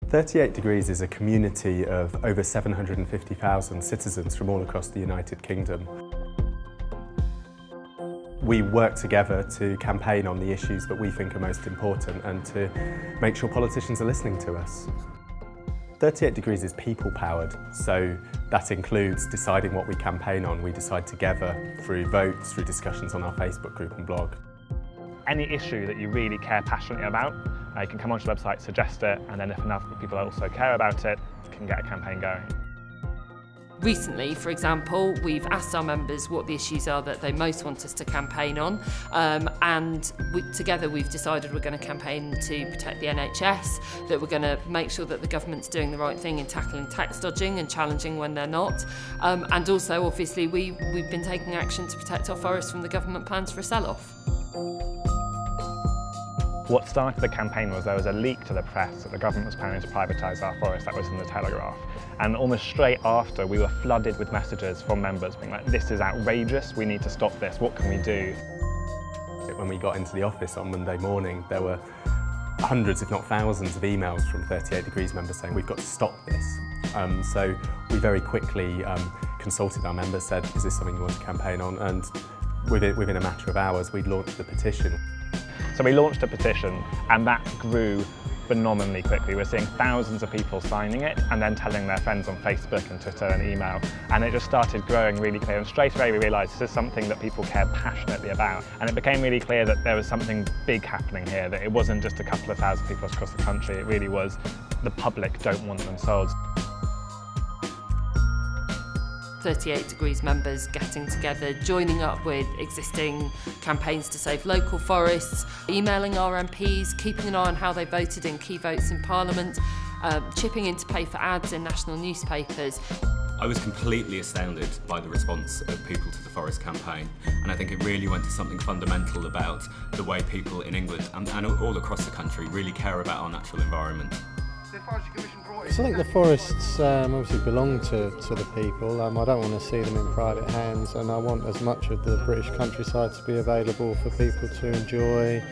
38 Degrees is a community of over 750,000 citizens from all across the United Kingdom. We work together to campaign on the issues that we think are most important and to make sure politicians are listening to us. 38 Degrees is people-powered, so that includes deciding what we campaign on. We decide together through votes, through discussions on our Facebook group and blog. Any issue that you really care passionately about, you can come onto the website, suggest it, and then if enough people also care about it, you can get a campaign going. Recently, for example, we've asked our members what the issues are that they most want us to campaign on, and together we've decided we're going to campaign to protect the NHS, that we're going to make sure that the government's doing the right thing in tackling tax dodging and challenging when they're not, and also obviously we've been taking action to protect our forests from the government plans for a sell-off. What started the campaign was there was a leak to the press that the government was planning to privatise our forest. That was in the Telegraph. And almost straight after, we were flooded with messages from members being like, this is outrageous, we need to stop this, what can we do? When we got into the office on Monday morning, there were hundreds, if not thousands, of emails from 38 Degrees members saying, we've got to stop this. So we very quickly consulted our members, said, is this something you want to campaign on? And within a matter of hours, we'd launched the petition. So we launched a petition and that grew phenomenally quickly. We're seeing thousands of people signing it and then telling their friends on Facebook and Twitter and email, and it just started growing really clear, and straight away we realised this is something that people care passionately about, and it became really clear that there was something big happening here, that it wasn't just a couple of thousand people across the country, it really was the public don't want them sold. 38 Degrees members getting together, joining up with existing campaigns to save local forests, emailing our MPs, keeping an eye on how they voted in key votes in Parliament, chipping in to pay for ads in national newspapers. I was completely astounded by the response of people to the Forest campaign, and I think it really went to something fundamental about the way people in England and all across the country really care about our natural environment. So I think the forests obviously belong to the people. I don't want to see them in private hands, and I want as much of the British countryside to be available for people to enjoy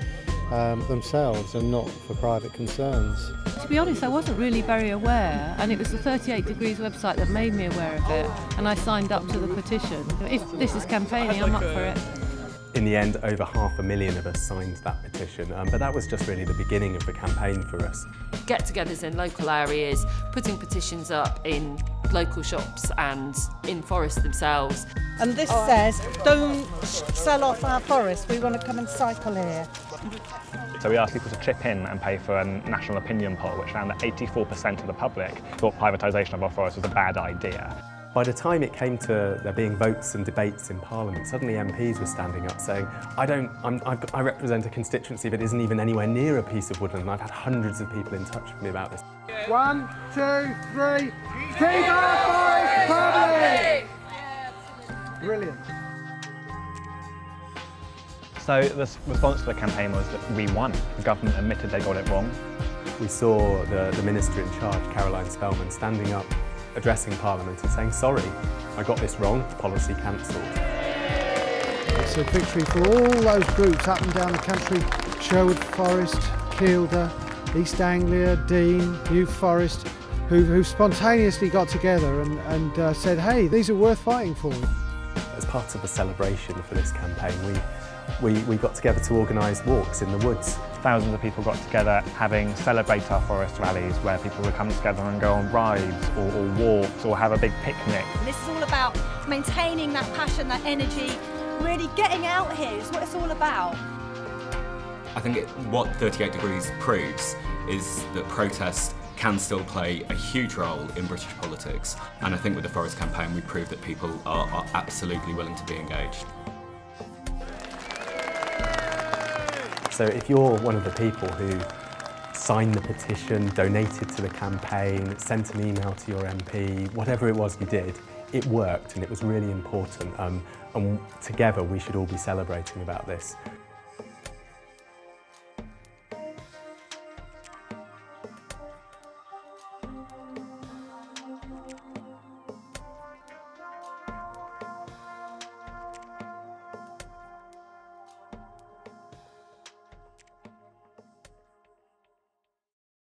themselves and not for private concerns. To be honest, I wasn't really very aware, and it was the 38 Degrees website that made me aware of it, and I signed up to the petition. If this is campaigning, I'm up for it. In the end, over 500,000 of us signed that petition, but that was just really the beginning of the campaign for us. Get-togethers in local areas, putting petitions up in local shops and in forests themselves. And this says, don't sell off our forest, we want to come and cycle here. So we asked people to chip in and pay for a national opinion poll, which found that 84% of the public thought privatisation of our forest was a bad idea. By the time it came to there being votes and debates in Parliament, suddenly MPs were standing up saying, I represent a constituency that isn't even anywhere near a piece of woodland, and I've had hundreds of people in touch with me about this. 1, 2, 3, keep our forest public! Brilliant. So the response to the campaign was that we won. The government admitted they got it wrong. We saw the Minister in charge, Caroline Spelman, standing up, addressing Parliament and saying, sorry, I got this wrong, policy cancelled. It's a victory for all those groups up and down the country, Sherwood Forest, Kielder, East Anglia, Dean, New Forest, who spontaneously got together and said, hey, these are worth fighting for. As part of the celebration for this campaign, we got together to organise walks in the woods. Thousands of people got together having Celebrate Our Forest rallies where people would come together and go on rides or walks or have a big picnic. And this is all about maintaining that passion, that energy, really getting out here is what it's all about. I think what 38 Degrees proves is that protest can still play a huge role in British politics, and I think with the Forest campaign we proved that people are absolutely willing to be engaged. So if you're one of the people who signed the petition, donated to the campaign, sent an email to your MP, whatever it was you did, it worked and it was really important, and together we should all be celebrating about this.